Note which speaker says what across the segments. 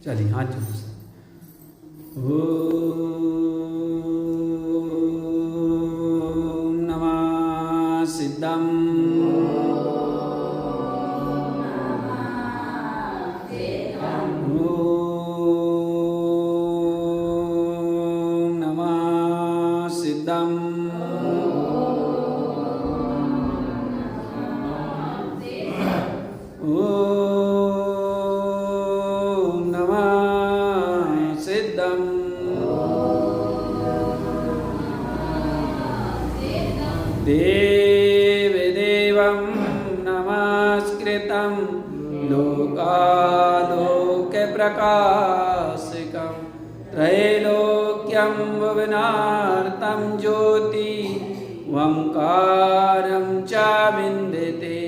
Speaker 1: चलिए हाथ जोड़ो सब। ओम नमः सिद्धम। ओम नमः सिद्धम। ओम नमः सिद्धम। देवदेवं नमस्कृतं लोकालोकप्रकाशकं त्रैलोक्यं भुवनार्तं ज्योति ओंकारं च विन्दते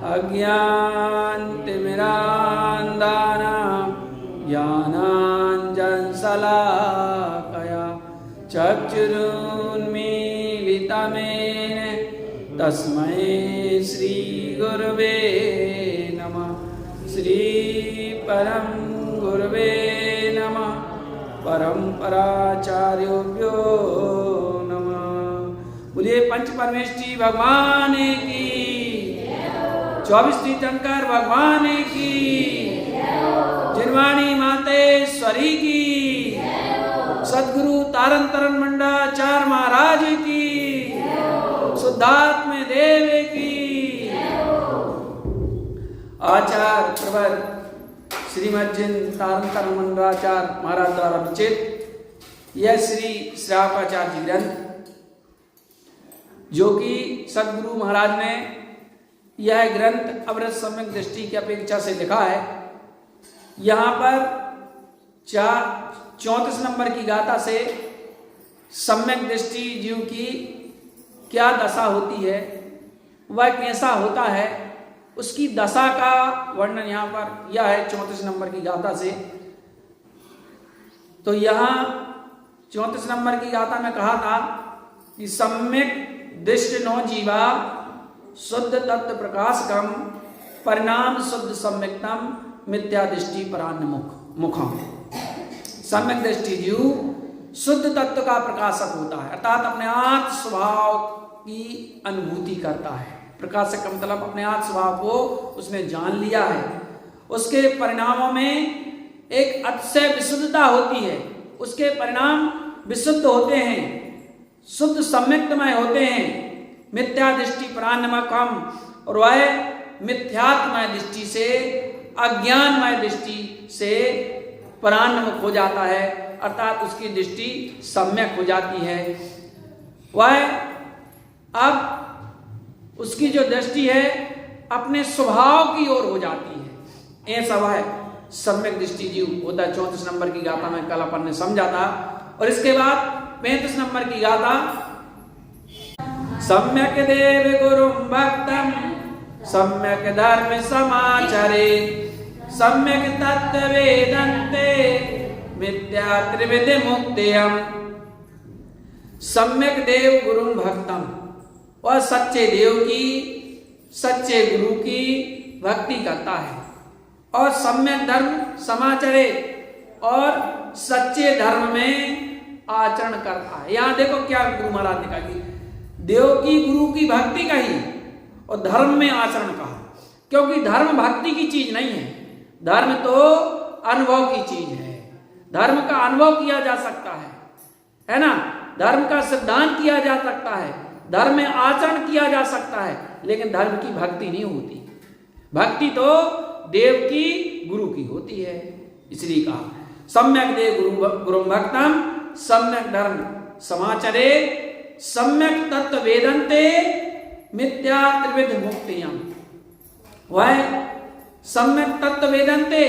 Speaker 1: अज्ञानतिमिरान्धानां ज्ञानाञ्जनशलाकया चक्षुरुन्मीलितमेन तस्मै श्रीगुरवे नमः। श्री परम गुरवे नमः। परम्पराचार्योभ्यो नमः। बोलिए पंच परमेष्ठी भगवान की, 24 तीर्थंकर भगवान की, जिनवाणी मातेश्वरी की, सदगुरु तारण तरण मंडाचार्य महाराज की, शुद्धात्म देव की। आचार्य प्रवर श्रीमद जिन तारण तरण मंडाचार्य महाराज द्वारा विरचित यह श्री श्रावकाचार्य जी ग्रंथ, जो कि सदगुरु महाराज ने यह ग्रंथ अवरत सम्यक दृष्टि की अपेक्षा से लिखा है। यहाँ पर 34 नंबर की गाथा से सम्यक दृष्टि जीव की क्या दशा होती है, वह कैसा होता है, उसकी दशा का वर्णन यहाँ पर यह है 34 नंबर की गाथा से। तो यहाँ 34 नंबर की गाथा में कहा था कि सम्यक दृष्टि नो जीवा शुद्ध तत्व प्रकाशकम परिणाम शुद्ध सम्यक्तम मिथ्या दृष्टि परान्न मुखम। सम्यक दृष्टि जीव शुद्ध तत्व का प्रकाशक होता है, अर्थात अपने आत्म स्वभाव की अनुभूति करता है। प्रकाशक का मतलब अपने आत्म स्वभाव को उसने जान लिया है। उसके परिणामों में एक अतिशय विशुद्धता होती है, उसके परिणाम विशुद्ध होते हैं, शुद्ध सम्यक्तमय होते हैं। मिथ्या दृष्टि परान्नमकम, और वह मिथ्यात्मय दृष्टि से, अज्ञानमय दृष्टि से परान्नमुख हो जाता है, अर्थात उसकी दृष्टि सम्यक हो जाती है। वह अब उसकी जो दृष्टि है अपने स्वभाव की ओर हो जाती है। ऐसा वह सम्यक दृष्टि जीव होता है। 34 नंबर की गाथा में कल अपन ने समझा था। और इसके बाद 35 नंबर की गाथा, सम्यक देव गुरु भक्तम सम्यक धर्म समाचरे सम्यक तत्व वेदन्ते मिथ्या त्रिविधि मुक्तियम। सम्यक देव गुरु भक्तम, वह सच्चे देव की, सच्चे गुरु की भक्ति करता है। और सम्यक धर्म समाचरे, और सच्चे धर्म में आचरण करता है। यहां देखो क्या गुरु महाराज ने कहा कि देव की गुरु की भक्ति कही और धर्म में आचरण कहा, क्योंकि धर्म भक्ति की चीज नहीं है, धर्म तो अनुभव की चीज है। धर्म का अनुभव किया जा सकता है ना, धर्म का सिद्धांत किया जा सकता है, धर्म में आचरण किया जा सकता है, लेकिन धर्म की भक्ति नहीं होती। भक्ति तो देव की गुरु की होती है। इसलिए कहा सम्यक देव गुरु भक्तम सम्यक धर्म समाचरे सम्यक तत्व वेदन्ते मिथ्या त्रिविध मुक्तियम। वह सम्यक तत्व वेदन्ते,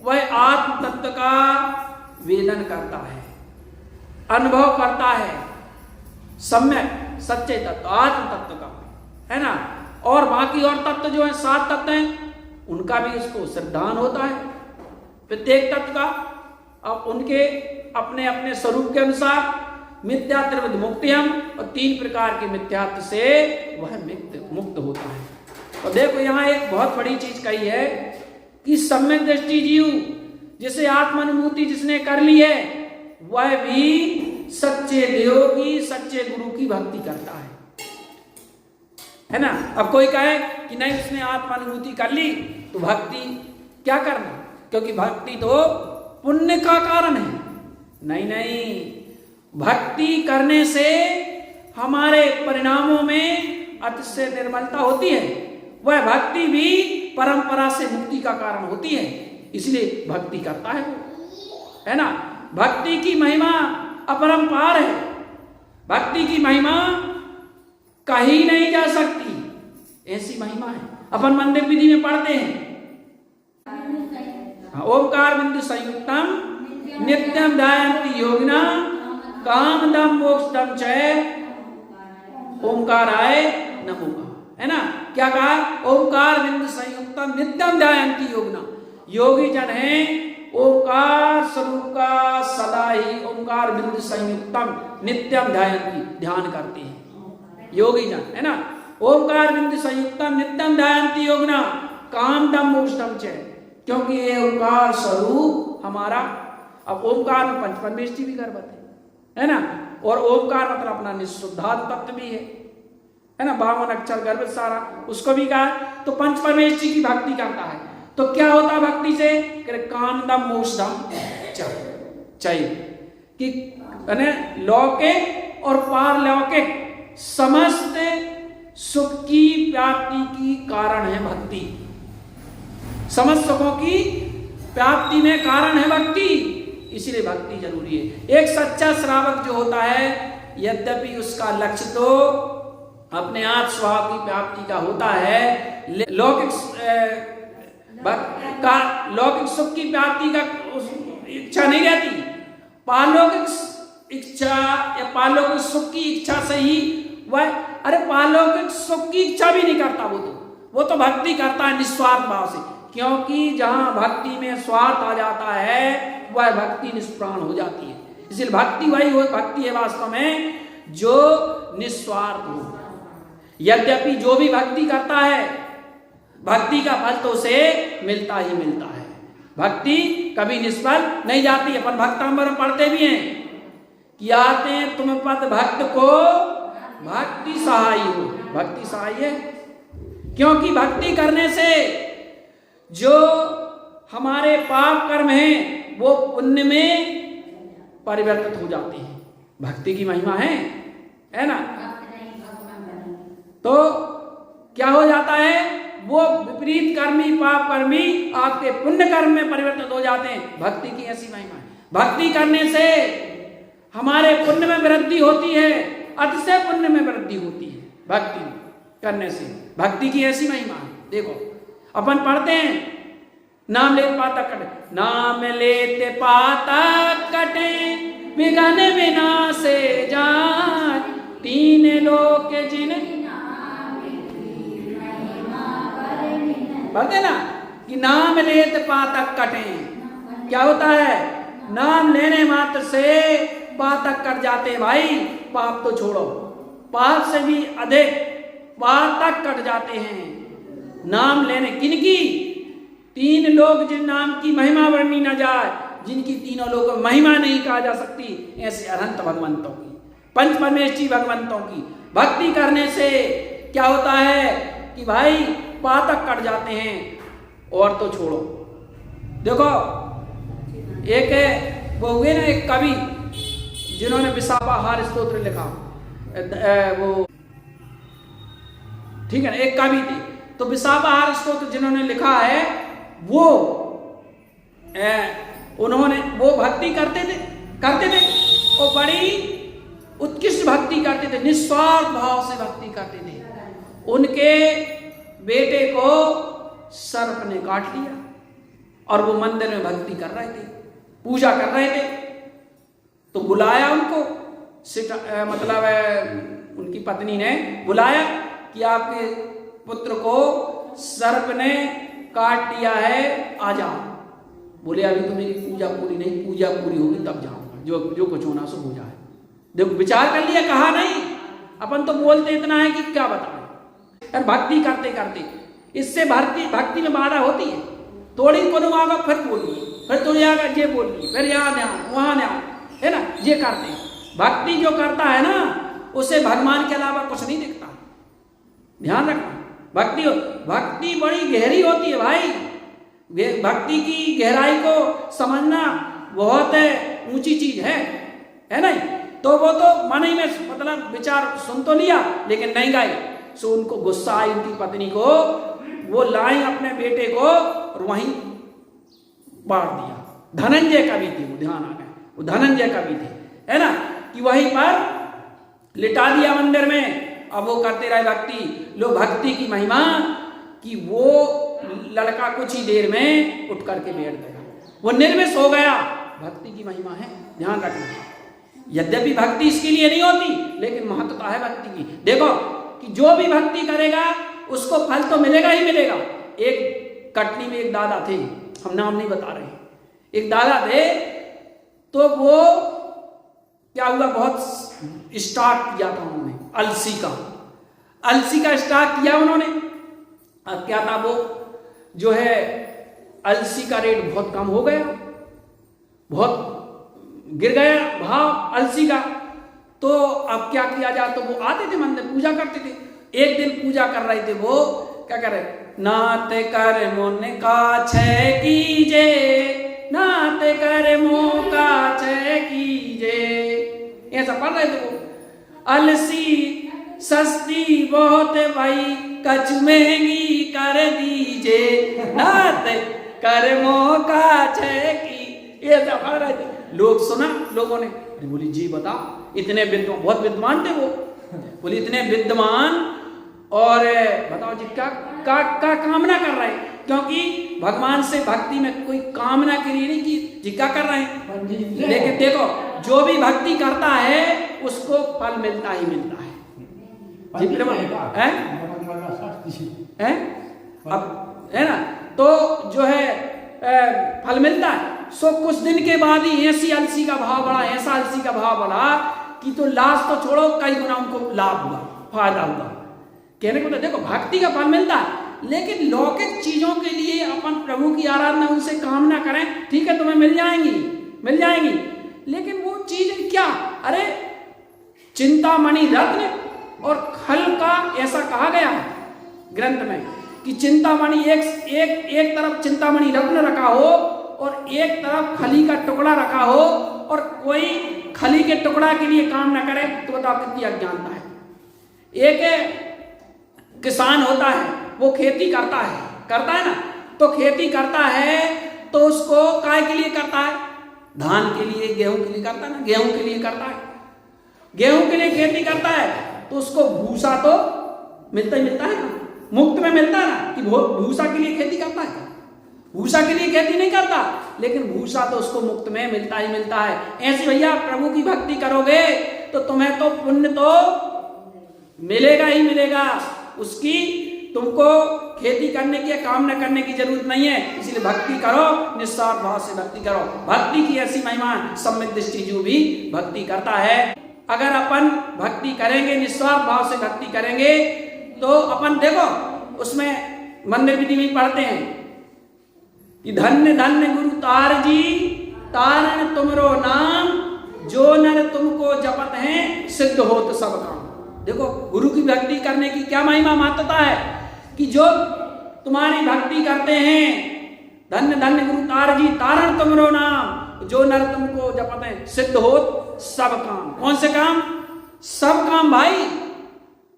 Speaker 1: वह आत्म तत्व का वेदन करता है, अनुभव करता है। सम्यक सच्चे तत्व, आत्म तत्व का, है ना। और बाकी और तत्व जो है 7 तत्व हैं, उनका भी उसको श्रद्धान होता है प्रत्येक तत्व का। अब उनके अपने अपने स्वरूप के अनुसार मिथ्या त्रिविध मुक्तियम, और 3 प्रकार के मिथ्यात्व से वह मुक्त होता है। और देखो यहाँ एक बहुत बड़ी चीज कही है कि सम्यक दृष्टि जीव जिसे आत्मानुभूति जिसने कर ली है वह भी सच्चे देव की, सच्चे गुरु की भक्ति करता है ना। अब कोई कहे कि नहीं उसने आत्मानुभूति कर ली तो भक्ति क्या करना, क्योंकि भक्ति तो पुण्य का कारण है। नहीं नहीं, भक्ति करने से हमारे परिणामों में अतिशय निर्मलता होती है। वह भक्ति भी परंपरा से मुक्ति का कारण होती है, इसलिए भक्ति करता है वो, है ना। भक्ति की महिमा अपरंपार है, भक्ति की महिमा कहीं नहीं जा सकती, ऐसी महिमा है। अपन मंदिर विधि में पढ़ते हैं ओमकार बिंदु संयुक्तम नित्यम ध्यायन्ति योगिना कामदम मोक्षदम च ओमकाराय नमो, है ना। क्या कहा, ओमकार बिंदु संयुक्तम नित्यम ध्यायन्ति योगिना, योगी जन है ओंकार स्वरूप का सदा ही ओंकार बिंदु संयुक्तम नित्यम ध्यायन्ति, ध्यान करते हैं योगी जन, है ना। ओंकार बिंदु संयुक्तम नित्यम ध्यायन्ति योगिना कामदम मोक्षदम च, क्योंकि ये ओंकार स्वरूप हमारा, अब ओंकार में पंच परमेष्टि भी गर्भवत है ना। और ओंकार मतलब अपना निःशुद्धात्म तत्व भी है ना, 52 अक्षर गर्भ सारा, उसको भी कहा। तो पंच परमेष्टि की भक्ति करता है तो क्या होता भक्ति से, कामदम मोक्षदम चाहिए कि लौकिक और पारलौकिक समस्त सुख की प्राप्ति की कारण है भक्ति, समस्त सुखों की प्राप्ति में कारण है भक्ति, इसलिए भक्ति जरूरी है। एक सच्चा श्रावक जो होता है, यद्यपि उसका लक्ष्य तो अपने आप स्वभाव की प्राप्ति का होता है, लौकिक सुख की प्राप्ति का इच्छा नहीं रहती, पारलौकिक इच्छा या पारलौकिक सुख की इच्छा से ही वह, अरे पारलौकिक सुख की इच्छा भी नहीं करता वो तो भक्ति करता है निस्वार्थ भाव से, क्योंकि जहां भक्ति में स्वार्थ आ जाता है वह भक्ति निष्प्राण हो जाती है। इसलिए भक्ति वही हो, भक्ति है वास्तव में जो निस्वार्थ हो। यद्यपि जो भी भक्ति करता है भक्ति का फल तो उसे मिलता ही मिलता है, भक्ति कभी निष्फल नहीं जाती। अपन भक्तांबर में पढ़ते भी हैं कि आते हैं तुम पद भक्त को भक्ति सहाय हो, भक्ति सहाय है, क्योंकि भक्ति करने से जो हमारे पाप कर्म हैं वो पुण्य में परिवर्तित हो जाते हैं, भक्ति की महिमा है ना। तो क्या हो जाता है, वो विपरीत कर्मी पाप कर्मी आपके पुण्य कर्म में परिवर्तित हो जाते हैं, भक्ति की ऐसी महिमा है। भक्ति करने से हमारे पुण्य में वृद्धि होती है, अतिशय पुण्य में वृद्धि होती है भक्ति करने से, भक्ति की ऐसी महिमा है। देखो अपन पढ़ते हैं नाम लेते पातक कटे, नाम लेते पातक कटे विघन विनाशे जाए, तीन लोक जिन पढ़ते ना कि नाम लेते पातक कटे, क्या होता है, नाम लेने मात्र से पातक कट जाते भाई, पाप तो छोड़ो, पाप से भी अधिक पातक कट जाते हैं नाम लेने। किनकी, तीन लोग जिन नाम की महिमा वर्णनी न जाए, जिनकी तीनों लोगों में महिमा नहीं कहा जा सकती, ऐसे अनंत भगवंतों की, पंच परमेष्ठी भगवंतों की भक्ति करने से क्या होता है कि भाई पातक कट जाते हैं। और तो छोड़ो, देखो एक वो हुए ना एक कवि जिन्होंने विसापाहार स्तोत्र लिखा, वो ठीक है ना, एक कवि थे, तो विसापाहार स्तोत्र जिन्होंने लिखा है वो उन्होंने वो भक्ति करते थे और बड़ी उत्कृष्ट भक्ति करते थे, निस्वार्थ भाव से भक्ति करते थे। उनके बेटे को सर्प ने काट लिया और वो मंदिर में भक्ति कर रहे थे, पूजा कर रहे थे, तो बुलाया उनको, मतलब उनकी पत्नी ने बुलाया कि आपके पुत्र को सर्प ने काट लिया है, आ जाओ। बोले अभी तो मेरी पूजा पूरी नहीं, पूजा पूरी होगी तब जाऊंगा, जो कुछ होना सो हो जाए। देखो विचार कर लिया, कहा नहीं, अपन तो बोलते इतना है कि क्या बताएं। यार भक्ति करते करते इससे भक्ति में बाधा होती है, थोड़ी को फिर बोलिए फिर थोड़ी आगे ये बोलिए, फिर यहाँ ध्यान, वहाँ ध्यान, है ना, ये करते हैं। भक्ति जो करता है ना, उसे भगवान के अलावा कुछ नहीं दिखता। ध्यान रखना, भक्ति बड़ी गहरी होती है भाई। भक्ति की गहराई को समझना बहुत ऊंची चीज है नहीं? तो वो तो मन ही में मतलब विचार सुन तो लिया, लेकिन नहीं गए। सो उनको गुस्सा आई उनकी पत्नी को, वो लाई अपने बेटे को और वहीं बांट दिया। धनंजय का भी थी, वो ध्यान आ गया, वो धनंजय का भी थी, है ना, कि वहीं पर लिटा दिया मंदिर में। अब वो करते रहे भक्ति। लो भक्ति की महिमा कि वो लड़का कुछ ही देर में उठ करके बैठ गया, वो निर्विष हो गया। भक्ति की महिमा है, ध्यान रखना। यद्यपि भक्ति इसके लिए नहीं होती, लेकिन महत्वता है भक्ति की। देखो कि जो भी भक्ति करेगा उसको फल तो मिलेगा ही मिलेगा। एक कटनी में एक दादा थे, हम नाम नहीं बता रहे, एक दादा थे, तो वो क्या हुआ, बहुत स्टार्ट किया था उन्होंने अलसी का स्टार्ट किया उन्होंने। अब क्या था, वो जो है अलसी का रेट बहुत कम हो गया, बहुत गिर गया भाव अलसी का। तो अब क्या किया जाए, तो वो आते थे मंदिर, पूजा करते थे। एक दिन पूजा कर रहे थे, वो क्या कर रहे, नात कर मुन का छय कीजे, नात कर मो का छय कीजे, ऐसा पढ़ रहे थे वो। अलसी सस्ती बहुत भाई, कछु महंगी कर दीजे, नात कर मो का छय की, ऐसा पढ़ रहे थे। लोग सुना, लोगों ने, अरे बोली जी बताओ, इतने विद्वान, बहुत विद्वान थे वो, बोली इतने विद्वान, और बताओ जी क्या कामना कर रहे हैं, क्योंकि भगवान से भक्ति में कोई कामना के लिए नहीं की, जी क्या कर रहे हैं। लेकिन देखो जो भी भक्ति करता है उसको फल मिलता ही मिलता है। अब है ना, तो जो है फल मिलता है। सो कुछ दिन के बाद ही ऐसी अलसी का भाव बढ़ा, ऐसा अलसी का भाव बढ़ा कि तो लाश तो छोड़ो, कई गुना उनको लाभ हुआ, फायदा हुआ। कहने को तो देखो भक्ति का फल मिलता है, लेकिन लौकिक चीजों के लिए अपन प्रभु की आराधना उनसे कामना करें, ठीक है तुम्हें मिल जाएंगी, लेकिन वो चीज क्या, अरे चिंतामणि रत्न और खल का ऐसा कहा गया है ग्रंथ में कि चिंतामणि एक तरफ चिंतामणि रत्न रखा हो और एक तरफ खली का टुकड़ा रखा हो, और कोई खली के टुकड़ा के लिए काम ना करे तो बताओ कितनी अज्ञानता है। एक किसान होता है, वो खेती करता है ना, तो खेती करता है तो उसको काय के लिए करता है, धान के लिए, गेहूं के लिए करता है ना, गेहूं के लिए करता है, गेहूं के लिए खेती करता है, तो उसको भूसा तो मिलता ही मिलता है ना, मुफ्त में मिलता है ना, कि भूसा के लिए खेती करता है, भूसा के लिए खेती नहीं करता, लेकिन भूसा तो उसको मुफ्त में मिलता ही मिलता है। ऐसे भैया प्रभु की भक्ति करोगे तो तुम्हें तो पुण्य तो मिलेगा ही मिलेगा, उसकी तुमको खेती करने की, काम न करने की जरूरत नहीं है। इसलिए भक्ति करो, निस्वार्थ भाव से भक्ति करो। भक्ति की ऐसी महिमा सम्यक दृष्टि जो भी भक्ति करता है, अगर अपन भक्ति करेंगे, निस्वार्थ भाव से भक्ति करेंगे, तो अपन देखो उसमें मंदिर विधि में पढ़ते हैं कि धन्य धन्य गुरु तार जी, तारण तुमरो नाम, जो नर तुमको जपत हैं, सिद्ध होत सब काम। देखो गुरु की भक्ति करने की क्या महिमा महत्वता है कि जो तुम्हारी भक्ति करते हैं, धन्य धन्य गुरु तार जी, तारण तुमरो नाम, जो नर तुमको जपत हैं, सिद्ध होत सब काम। कौन से काम? सब काम भाई।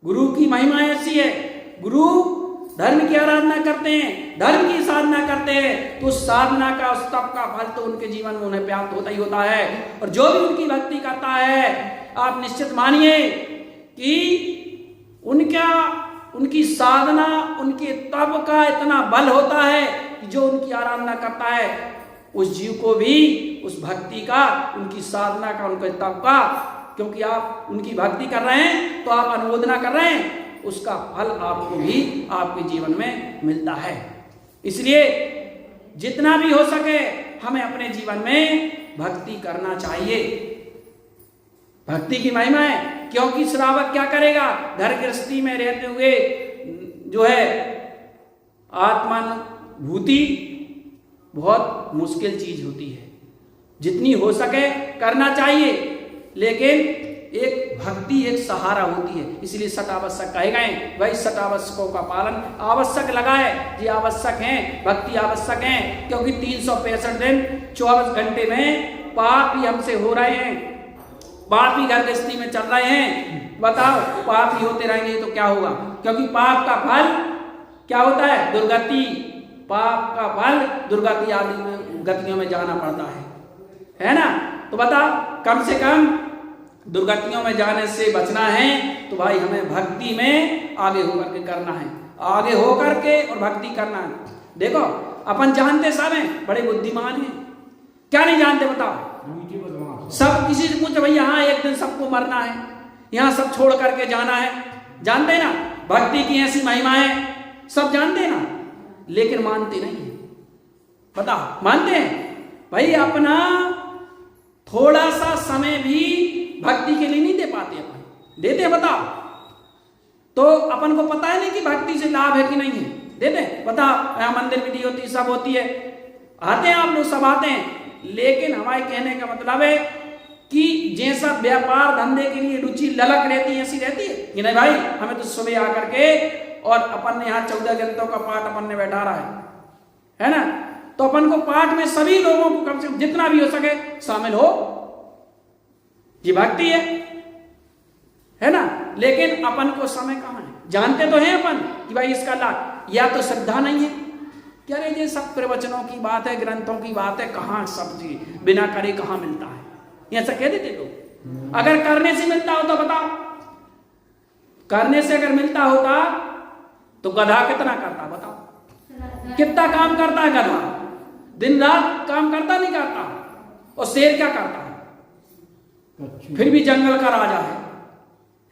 Speaker 1: गुरु की महिमा ऐसी है, गुरु धर्म की आराधना करते हैं, धर्म की साधना करते हैं, तो उस साधना का, उस तप का फल तो उनके जीवन में उन्हें प्राप्त होता ही होता है। और जो भी उनकी भक्ति करता है, आप निश्चित मानिए कि उनकी साधना, उनके तप का इतना बल होता है कि जो उनकी आराधना करता है उस जीव को भी उस भक्ति का, उनकी साधना का, उनके तप का, क्योंकि आप उनकी भक्ति कर रहे हैं तो आप अनुमोदना कर रहे हैं, उसका फल आपको भी आपके जीवन में मिलता है। इसलिए जितना भी हो सके हमें अपने जीवन में भक्ति करना चाहिए। भक्ति की महिमा है, क्योंकि श्रावक क्या करेगा, घर गृहस्थी में रहते हुए जो है आत्मानुभूति बहुत मुश्किल चीज होती है। जितनी हो सके करना चाहिए, लेकिन एक भक्ति एक सहारा होती है, इसलिए सत आवश्यक कहे गए। वही सत आवश्यकों का पालन आवश्यक लगा है, ये आवश्यक है, भक्ति आवश्यक है, क्योंकि 365 दिन 24 घंटे में पाप ही हमसे हो रहे हैं, पाप ही घर गृहस्थी में चल रहे हैं। बताओ, पाप ही होते रहेंगे तो क्या होगा? क्योंकि पाप का फल क्या होता है? दुर्गति। पाप का फल दुर्गति आदि में गतियों में जाना पड़ता है ना? तो बताओ, कम से कम दुर्गतियों में जाने से बचना है तो भाई हमें भक्ति में आगे होकर के करना है, आगे होकर के और भक्ति करना है। देखो, अपन जानते सब हैं, बड़े बुद्धिमान हैं, क्या नहीं जानते बताओ? सब किसी से पूछो, भैया हाँ एक दिन सबको मरना है, यहाँ सब छोड़ करके जाना है, जानते हैं ना? भक्ति की ऐसी महिमा है, सब जानते हैं ना, लेकिन मानते नहीं है। बताओ, मानते हैं? भाई अपना थोड़ा सा समय भी भक्ति के लिए नहीं दे पाते अपन, देते हैं? बताओ, तो अपन को पता है नहीं कि भक्ति से लाभ है कि नहीं है, देते हैं? बताओ, यहाँ मंदिर विधि होती है, सब होती है, आते हैं आप लोग, सब आते हैं, लेकिन हमारे कहने का मतलब है कि जैसा व्यापार धंधे के लिए रुचि ललक रहती है, ऐसी रहती है कि नहीं भाई? हमें तो सुबह आकर के और अपन ने यहाँ 14 ग्रंथों का पाठ अपन ने बैठा रहा है ना? तो अपन को पाठ में सभी लोगों को कम से कम जितना भी हो सके शामिल हो, ये भक्ति है ना? लेकिन अपन को समय कहाँ है? जानते तो हैं अपन कि भाई इसका लाभ, या तो श्रद्धा नहीं है, क्या रे ये सब प्रवचनों की बात है, ग्रंथों की बात है, कहाँ सब चीज बिना करे कहाँ मिलता है, ये ऐसा कह देते लोग। अगर करने से मिलता होता, बताओ, करने से अगर मिलता होता तो गधा कितना करता? बताओ, कितना काम करता है गधा? दिन रात काम करता नहीं करता? और शेर क्या करता है? फिर भी जंगल का राजा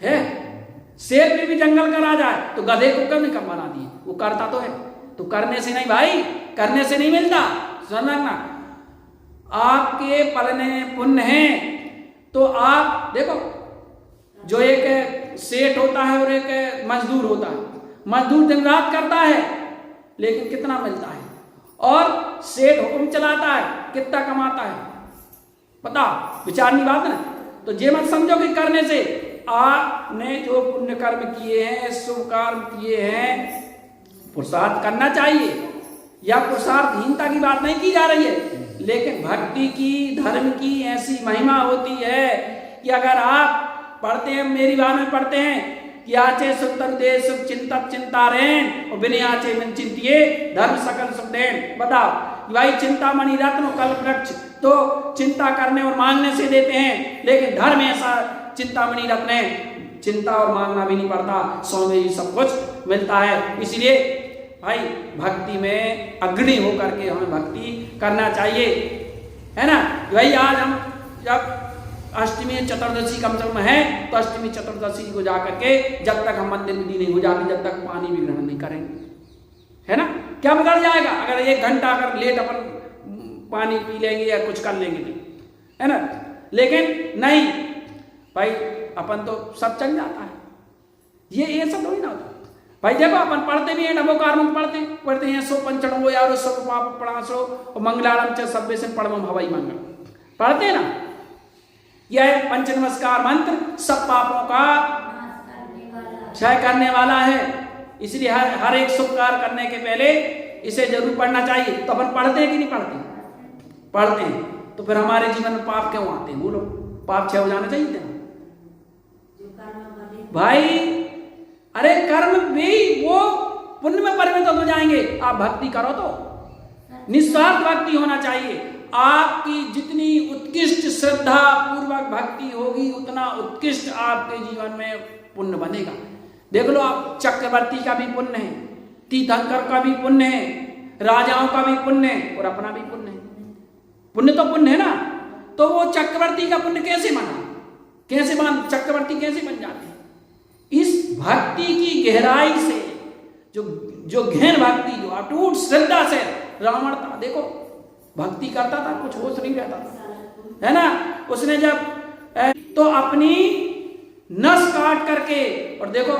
Speaker 1: है? शेर फिर भी जंगल का राजा है, तो गधे को क्यों नहीं कम बना दिए? वो करता तो है। तो करने से नहीं भाई, करने से नहीं मिलता। समझना, आपके पलने पुण्य है तो आप देखो, जो एक सेठ होता है और एक मजदूर होता है, मजदूर दिन रात करता है लेकिन कितना मिलता है? और सेठ हुक्म चलाता है, कितना कमाता है? बताओ, विचारनी बात है। तो ये मत समझो कि करने से आपने जो पुण्य कर्म किए हैं, शुभ कर्म किए हैं, पुरुषार्थ करना चाहिए, या पुरुषार्थहीनता की बात नहीं की जा रही है, लेकिन भक्ति की, धर्म की ऐसी महिमा होती है कि अगर आप पढ़ते हैं, मेरी बात में पढ़ते हैं कि आचे सुख दे सुख चिंतक चिंता रेन और बिने आचे मन चिंतिए धर्म सकल सुख देन। बताओ भाई, चिंतामणि रत्न कल्प वृक्ष तो चिंता करने और मांगने से देते हैं, लेकिन धर्म ऐसा चिंतामणि रत्न है, चिंता और मांगना भी नहीं पड़ता, सौ में ही सब कुछ मिलता है। इसलिए भाई भक्ति में अग्रणी होकर के हमें भक्ति करना चाहिए, है ना? भाई आज हम जब अष्टमी चतुर्दशी कम से कम है तो अष्टमी चतुर्दशी को जाकर के जब तक हम मंदिर विधि नहीं हो जाती, जब तक पानी भी ग्रहण नहीं करेंगे, है ना? क्या बिगड़ जाएगा अगर 1 घंटा अगर लेट अपन पानी पी लेंगे या कुछ कर लेंगे, है ना? लेकिन नहीं भाई, अपन तो सब चल जाता है, ये सब थोड़ी ना होता भाई। देखो, अपन पढ़ते भी हैं, नमोकार मंत्र पढ़ते हैं, सो पंचण वो यारो सब पाप प्रणाशो और मंगलारम च सभ्य से परमम हवाई मंगल पढ़ते हैं ना? यह पंच नमस्कार मंत्र सब पापों का क्षय करने वाला है, इसलिए हर एक शुभ कार्य करने के पहले इसे जरूर पढ़ना चाहिए। तो अपन पढ़ते हैं कि नहीं पढ़ते? पढ़ते हैं, तो फिर हमारे जीवन में पाप क्यों आते हैं? बोलो, पाप क्षय हो जाना चाहिए था भाई। अरे कर्म भी वो पुण्य में परिणत हो जाएंगे, आप भक्ति करो तो निस्वार्थ भक्ति होना चाहिए। आपकी जितनी उत्कृष्ट श्रद्धा पूर्वक भक्ति होगी, उतना उत्कृष्ट आपके जीवन में पुण्य बनेगा। देख लो आप, चक्रवर्ती का भी पुण्य है, तीर्थंकर का भी पुण्य है, राजाओं का भी पुण्य है और अपना भी पुण्य है। पुण्य तो पुण्य है ना? तो वो चक्रवर्ती का पुण्य कैसे बना? चक्रवर्ती कैसे बन जाते हैं? इस भक्ति की गहराई से, जो गहन भक्ति, जो अटूट श्रद्धा से रावण था, देखो भक्ति करता था, कुछ होश नहीं रहता था, है ना? उसने जब तो अपनी नस काट करके, और देखो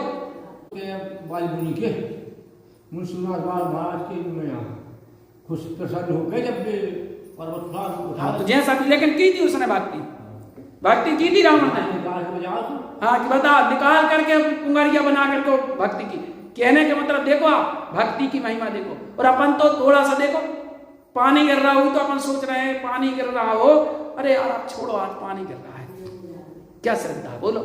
Speaker 2: खुश प्रसन्न होकर जब पर्वत उठा
Speaker 1: तो जैसा भी, लेकिन की थी उसने भक्ति की थी रावण ने। हाँ कि बता, निकाल करके पुंगारिया बना करके भक्ति की। कहने का मतलब देखो आप भक्ति की महिमा देखो। और अपन तो थोड़ा सा देखो, पानी गिर रहा हो तो अपन सोच रहे हैं पानी गिर रहा हो, अरे यार आप छोड़ो, आज पानी गिर रहा है, क्या श्रद्धा बोलो,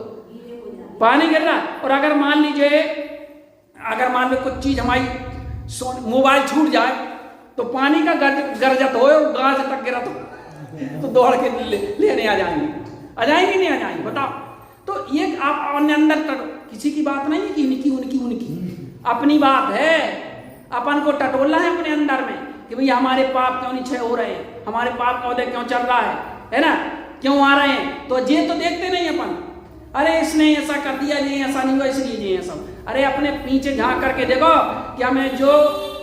Speaker 1: पानी गिर रहा है। और अगर मान लीजिए, अगर मान लो कुछ चीज हमारी मोबाइल छूट जाए तो पानी का गरजत हो और गाज तक गिरा तो दौड़ के लेने आ जाएंगे नहीं आ जाएंगे, बताओ। तो ये आप अंदर किसी की बात नहीं है कि इनकी उनकी अपनी बात है। अपन को टटोलना है अपने अंदर में कि भैया हमारे पाप क्यों नहीं क्षय हो रहे हैं, हमारे पाप का उदय क्यों चल रहा है ना, क्यों आ रहे हैं। तो ये तो देखते नहीं अपन, अरे इसने ऐसा कर दिया, ये ऐसा नहीं हुआ इसलिए ये सब। अरे अपने पीछे झांक करके देखो कि हमें जो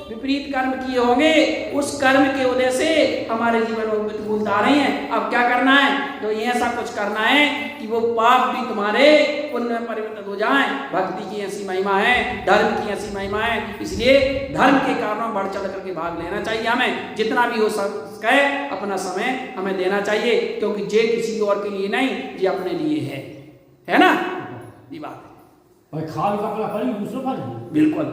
Speaker 1: विपरीत कर्म किए होंगे उस कर्म के वजह से हमारे जीवन में प्रतिकूलता आ रही है। अब क्या करना है, तो ये ऐसा कुछ करना है कि वो पाप भी तुम्हारे पुण्य में परिवर्तित हो जाएं। भक्ति की ऐसी महिमा है, धर्म की ऐसी महिमा है, इसलिए धर्म के कारणों बढ़ चढ़ करके भाग लेना चाहिए। हमें जितना भी हो सके अपना समय हमें देना चाहिए, क्योंकि ये किसी और के लिए नहीं, ये अपने लिए है ना, ये बात है। बिल्कुल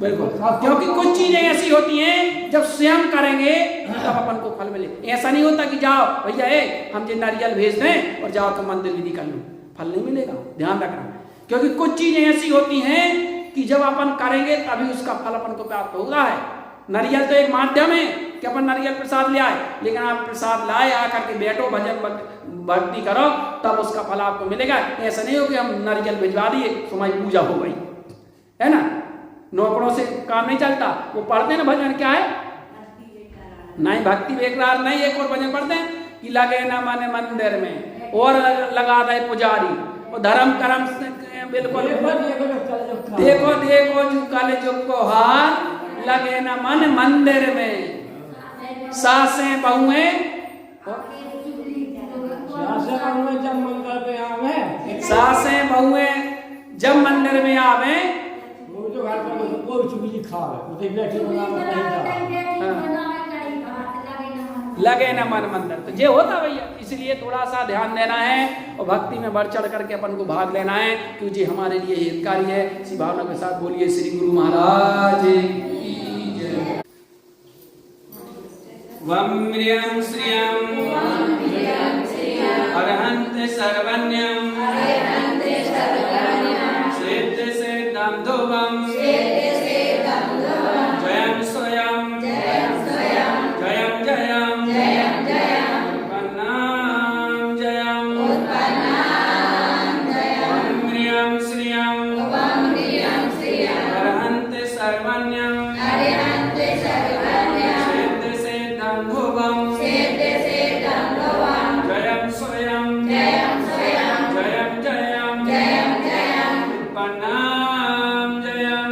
Speaker 1: बिल्कुल, क्योंकि कुछ चीजें ऐसी होती हैं जब स्वयं करेंगे तब अपन को फल मिले। ऐसा नहीं होता कि जाओ भैया हम जो नारियल भेज दें और जाओ तो मंदिर विधि कर लो, फल नहीं मिलेगा, ध्यान रखना। क्योंकि कुछ चीजें ऐसी होती हैं कि जब अपन करेंगे तभी उसका फल अपन को प्राप्त होगा है। नारियल तो एक माध्यम है कि अपन नारियल प्रसाद ले आए, लेकिन आप प्रसाद लाए आकर के बैठो भजन भक्ति करो तब उसका फल आपको मिलेगा। ऐसा नहीं हो कि हम नारियल भिजवा दिए तो हमारी पूजा हो गई, है ना। नौकरों से काम नहीं चलता, वो पढ़ते हैं ना भजन, क्या है नहीं भक्ति बेकरार नहीं। एक और भजन पढ़ते हैं कि लगे ना मन मंदिर में और लगा दे पुजारी और धर्म कर्म बिल्कुल देखो देखो जो कल जो को हार लगे ना मन मंदिर में। सासें बहुएं सासें बहुएं जब मंदिर में आवे लगे ना मन मंदिर, तो ये होता भैया। इसलिए थोड़ा सा ध्यान देना है और भक्ति में बढ़ चढ़ करके अपन को भाग लेना है, क्योंकि हमारे लिए हितकारी है। इसी भावना के साथ बोलिए श्री गुरु महाराज की जय। वम्र्यं श्रियं अरहन्त सर्वण्यं सिद्ध सिद्धं ध्रुवं जयं स्वयं जयं जयं उत्पन्नां जयं वम्र्यं श्रियं अरहन्त सर्वण्यं सिद्ध सिद्धं ध्रुवं जयं स्वयं जयं जयं उत्पन्नां जयं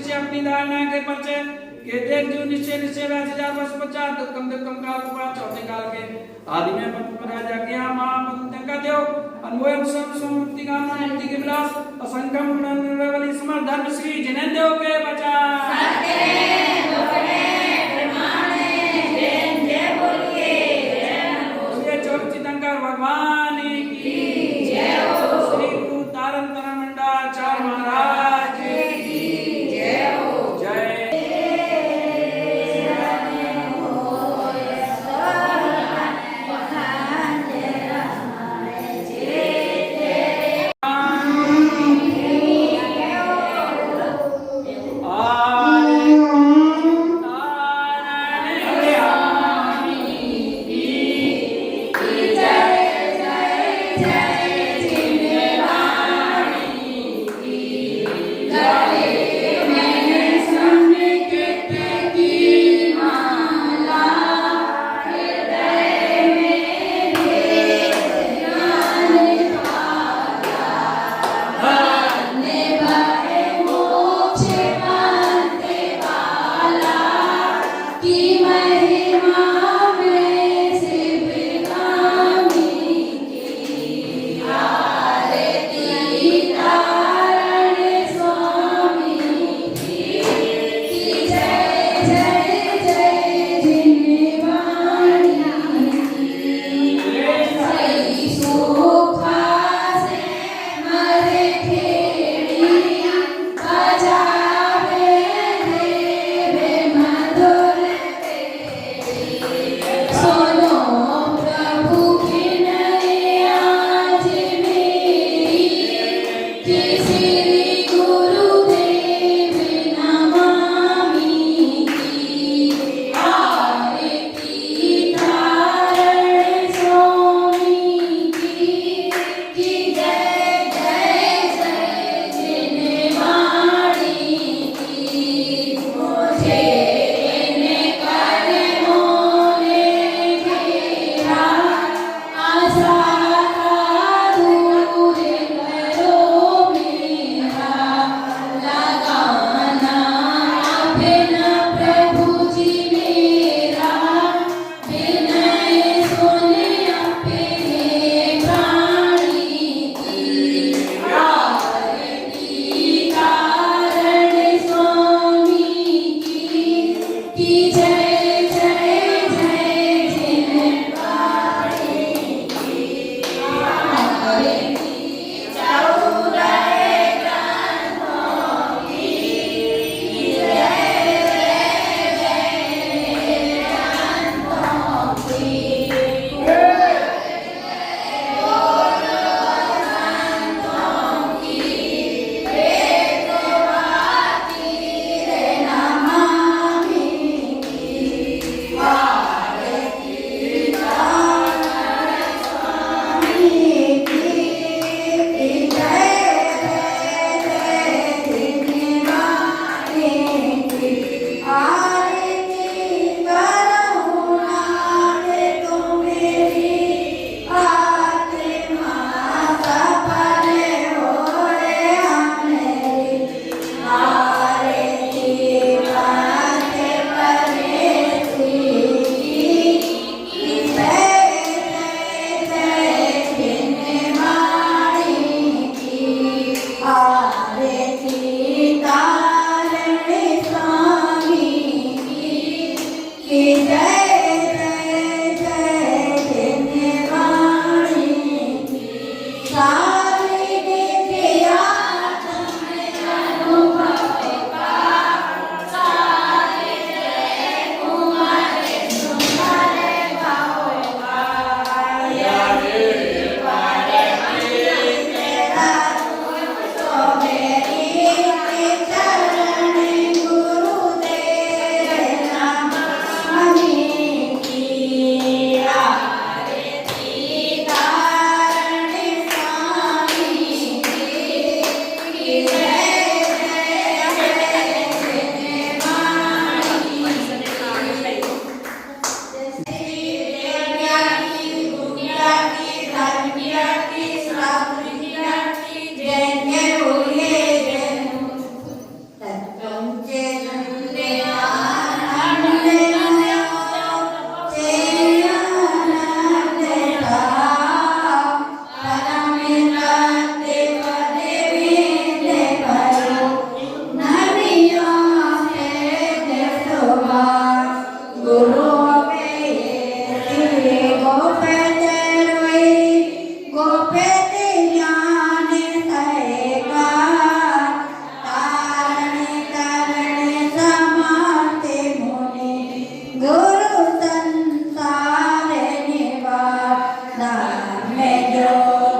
Speaker 1: निश्चय अपनी धारणा के परिचय के देख जो निश्चय निश्चय 22,000 वर्ष पश्चात दुक्कम काल उपरांत चौथे काल के आदि में पद्म राजा किया महापद्म का देव अनवयम मुक्ति कामना मुक्ति के विलास असंगम गुण समर्थ धर्म श्री जिन्हें देव के बचा भगवान की जय हो श्री गुरु तारण मंडाचार्य महाराज की जय हो जय
Speaker 3: स्वामी धाम में जो